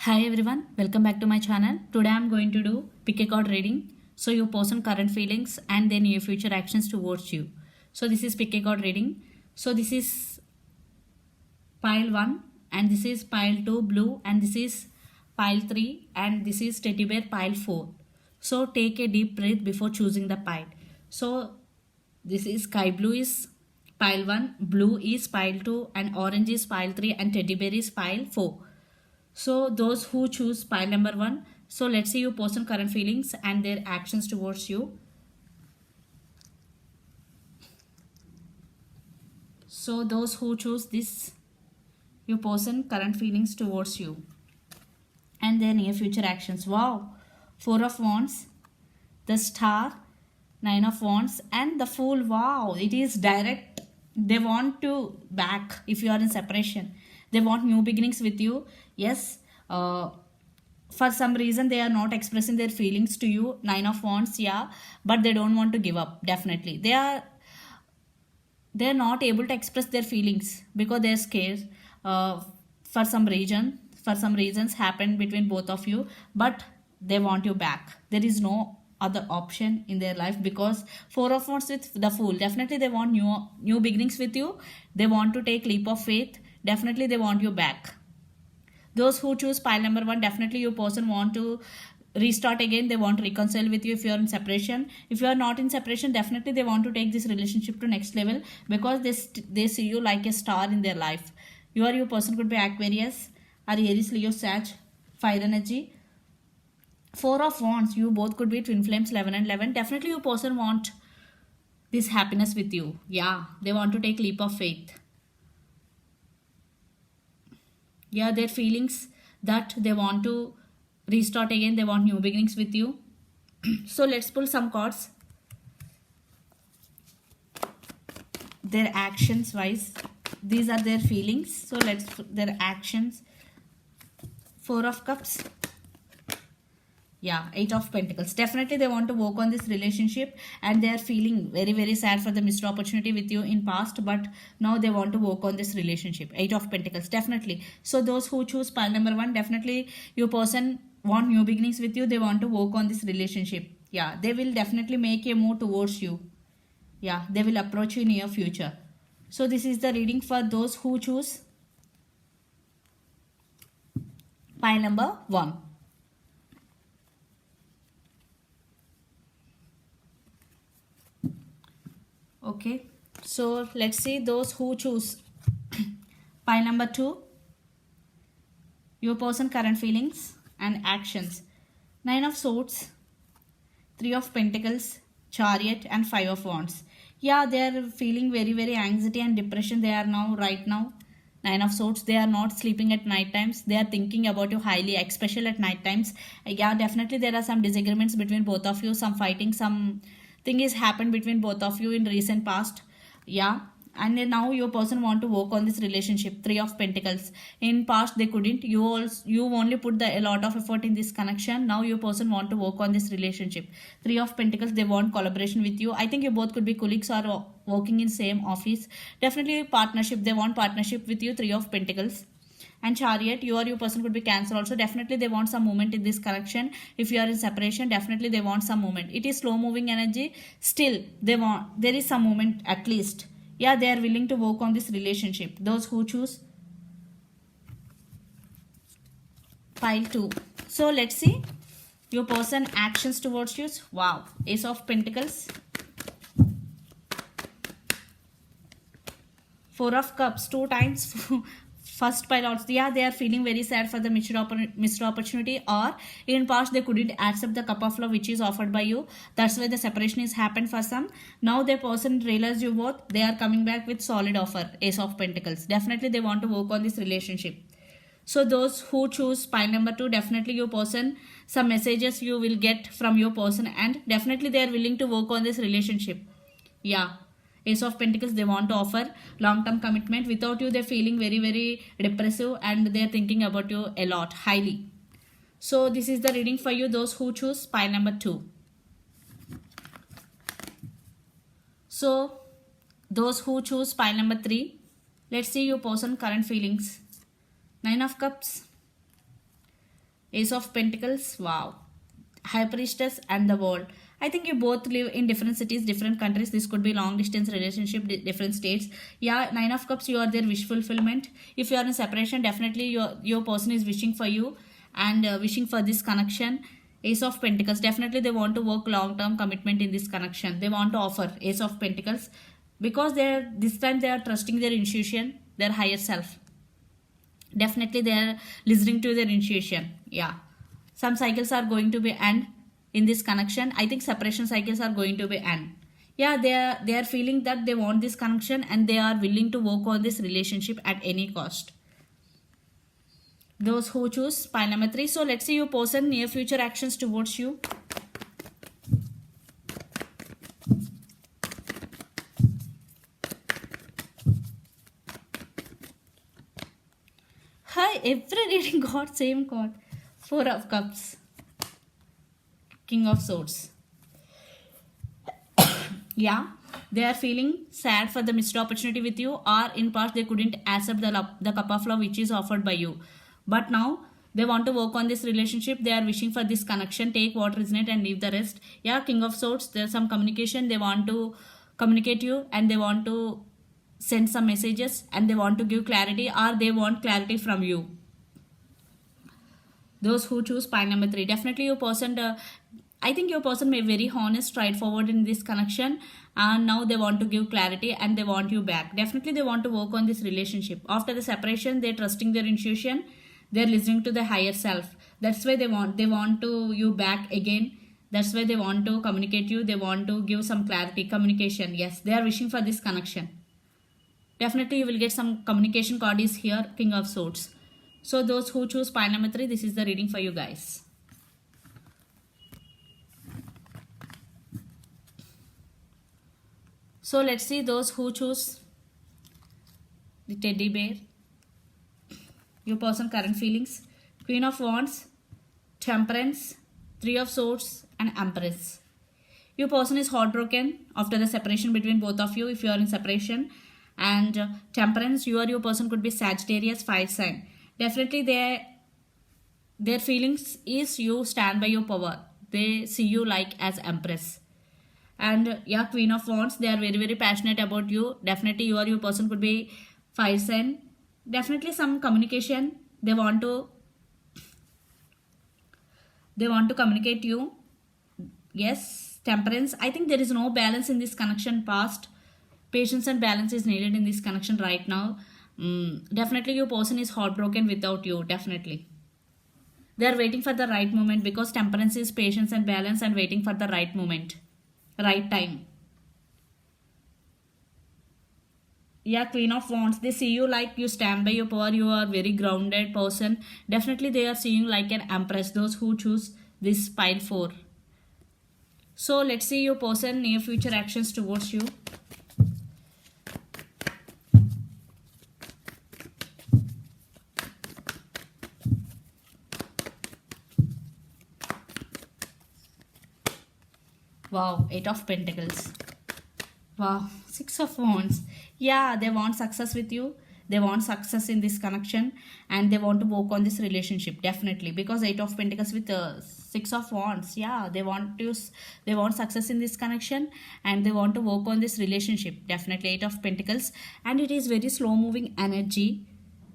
Hi everyone, welcome back to my channel. Today I'm going to do pick a card reading. So your person current feelings and then your future actions towards you. So this is pick a card reading. So this is pile 1 and this is pile 2 blue and this is pile 3 and this is teddy bear pile 4. So take a deep breath before choosing the pile. So this is sky blue is pile 1, blue is pile 2 and orange is pile 3 and teddy bear is pile 4. So those who choose pile number 1, so let's see your person current feelings and their actions towards you. So those who choose this, your person current feelings towards you and their near future actions. Wow, 4 of wands, the star, 9 of wands and the fool. Wow, it is direct. They want to back if you are in separation. They want new beginnings with you. Yes, for some reason they are not expressing their feelings to you. 9 of wands, yeah, but they don't want to give up. Definitely they're not able to express their feelings because they're scared. For some reason, for some reasons happened between both of you, but they want you back. There is no other option in their life because 4 of wands with the fool. Definitely they want new beginnings with you. They want to take leap of faith. Definitely they want you back. Those who choose pile number 1, definitely your person want to restart again. They want to reconcile with you if you are in separation. If you are not in separation, definitely they want to take this relationship to next level because they see you like a star in their life. Your person could be Aquarius or Aries, Leo, Sag, fire energy. 4 of wands, you both could be twin flames, 11 and 11. Definitely your person want this happiness with you. Yeah, they want to take leap of faith. Yeah, their feelings that they want to restart again. They want new beginnings with you. So let's pull some cards. Their actions wise, these are their feelings. So let's their actions. 4 of cups, yeah, 8 of pentacles. Definitely they want to work on this relationship and they are feeling very sad for the missed opportunity with you in past, but now they want to work on this relationship. 8 of pentacles, definitely. So those who choose pile number 1, definitely your person want new beginnings with you. They want to work on this relationship. Yeah, they will definitely make a move towards you. Yeah, they will approach you in your future. So this is the reading for those who choose pile number 1. Okay, so let's see those who choose pile number 2, your person current feelings and actions. 9 of swords, 3 of pentacles, chariot and 5 of wands. Yeah, they are feeling very anxiety and depression. They are now right now 9 of swords, they are not sleeping at night times. They are thinking about you highly, especially at night times. Yeah, definitely there are some disagreements between both of you, some fighting, some thing is happened between both of you in recent past. Yeah, and then now your person want to work on this relationship. 3 of pentacles, in past they couldn't. You only put a lot of effort in this connection. Now your person want to work on this relationship. 3 of pentacles, they want collaboration with you. I think you both could be colleagues or working in same office. Definitely partnership, they want partnership with you. 3 of pentacles and chariot, your person could be Cancer also. Definitely they want some movement in this connection. If you are in separation, definitely they want some movement. It is slow moving energy, still they want, there is some movement at least. Yeah, they are willing to work on this relationship. Those who choose pile 2, so let's see your person actions towards you. Wow, Ace of Pentacles, 4 of Cups, 2 times. First pile also, yeah, they are feeling very sad for the missed opportunity, or in past they couldn't accept the cup of love which is offered by you. That's why the separation is happened for some. Now the person realized you both, they are coming back with solid offer. Ace of Pentacles, definitely they want to work on this relationship. So those who choose pile number 2, definitely your person, some messages you will get from your person and definitely they are willing to work on this relationship. Yeah, Ace of Pentacles, they want to offer long-term commitment. Without you, they're feeling very depressive and they're thinking about you a lot, highly. So this is the reading for you, those who choose pile number 2. So those who choose pile number 3, let's see your person current feelings. 9 of Cups, Ace of Pentacles, wow. High Priestess and the World. I think you both live in different cities, different countries. This could be long distance relationship, different states. Yeah, Nine of Cups, you are their wish fulfillment. If you are in separation, definitely your person is wishing for you and wishing for this connection. Ace of Pentacles, definitely they want to work long term commitment in this connection. They want to offer Ace of Pentacles because this time they are trusting their intuition, their higher self. Definitely they are listening to their intuition. Yeah, some cycles are going to be end in this connection. I think separation cycles are going to be end. Yeah, they are feeling that they want this connection and they are willing to work on this relationship at any cost. Those who choose pile number 3. So let's see your person near future actions towards you. Hi, every reading got same card. 4 of Cups. King of Swords. Yeah, they are feeling sad for the missed opportunity with you, or in past they couldn't accept the cup of love which is offered by you. But now they want to work on this relationship. They are wishing for this connection. Take what resonates and leave the rest. Yeah, King of Swords. There's some communication. They want to communicate you and they want to send some messages and they want to give clarity, or they want clarity from you. Those who choose pile number 3, definitely your person, I think your person may be very honest, straightforward in this connection, and now they want to give clarity and they want you back. Definitely they want to work on this relationship. After the separation, they're trusting their intuition, they're listening to the higher self. That's why they want to you back again. That's why they want to communicate you. They want to give some clarity, communication. Yes, they are wishing for this connection. Definitely you will get some communication card is here, King of Swords. So those who choose pile number 3, this is the reading for you guys. So let's see those who choose the teddy bear. Your person current feelings. Queen of Wands, Temperance, 3 of Swords and Empress. Your person is heartbroken after the separation between both of you if you are in separation. And Temperance, your person could be Sagittarius, fire sign. Definitely their feelings is you stand by your power. They see you like as Empress. And yeah, Queen of Wands, they are very very passionate about you. Definitely your person could be fire sign. Definitely some communication. They want to communicate you. Yes, Temperance, I think there is no balance in this connection past. Patience and balance is needed in this connection right now. Definitely your person is heartbroken without you. Definitely they are waiting for the right moment, because Temperance is patience and balance and waiting for the right moment, right time. Yeah, Queen of Wands, they see you like you stand by your power. You are very grounded person. Definitely they are seeing like an Empress, those who choose this pile 4. So let's see your person near future actions towards you. Wow, 8 of Pentacles. Wow, 6 of Wands. Yeah, they want success with you. They want success in this connection and they want to work on this relationship. Definitely, because 8 of Pentacles with 6 of Wands. Yeah, they want success in this connection and they want to work on this relationship. Definitely 8 of Pentacles, and it is very slow moving energy,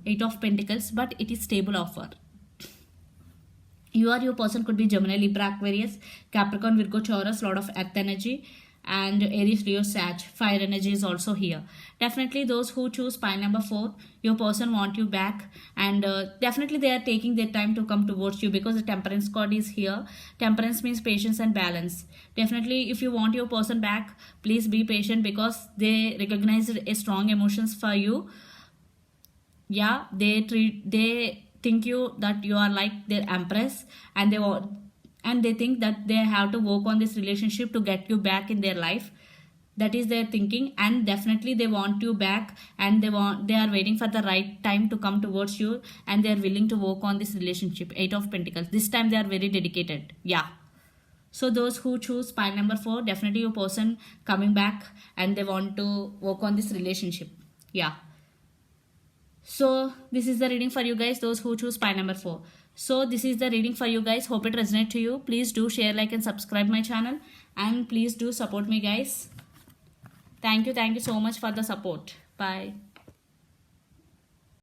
8 of Pentacles, but it is stable offer. Your person could be Gemini, Libra, Aquarius, Capricorn, Virgo, Taurus, lot of earth energy, and Aries, Leo, Sag. Fire energy is also here. Definitely those who choose pile number 4, your person want you back, and definitely they are taking their time to come towards you, because the Temperance card is here. Temperance means patience and balance. Definitely if you want your person back, please be patient, because they recognize a strong emotions for you. Yeah, they think you that you are like their Empress, and they think that they have to work on this relationship to get you back in their life. That is their thinking, and definitely they want you back, and they are waiting for the right time to come towards you, and they are willing to work on this relationship. 8 of Pentacles, this time they are very dedicated. Yeah, so those who choose pile number 4, definitely your person coming back and they want to work on this relationship. Yeah, So this is the reading for you guys, those who choose pile number 4. So this is the reading for you guys. Hope it resonates to you. Please do share, like and subscribe my channel, and please do support me guys. Thank you so much for the support. Bye.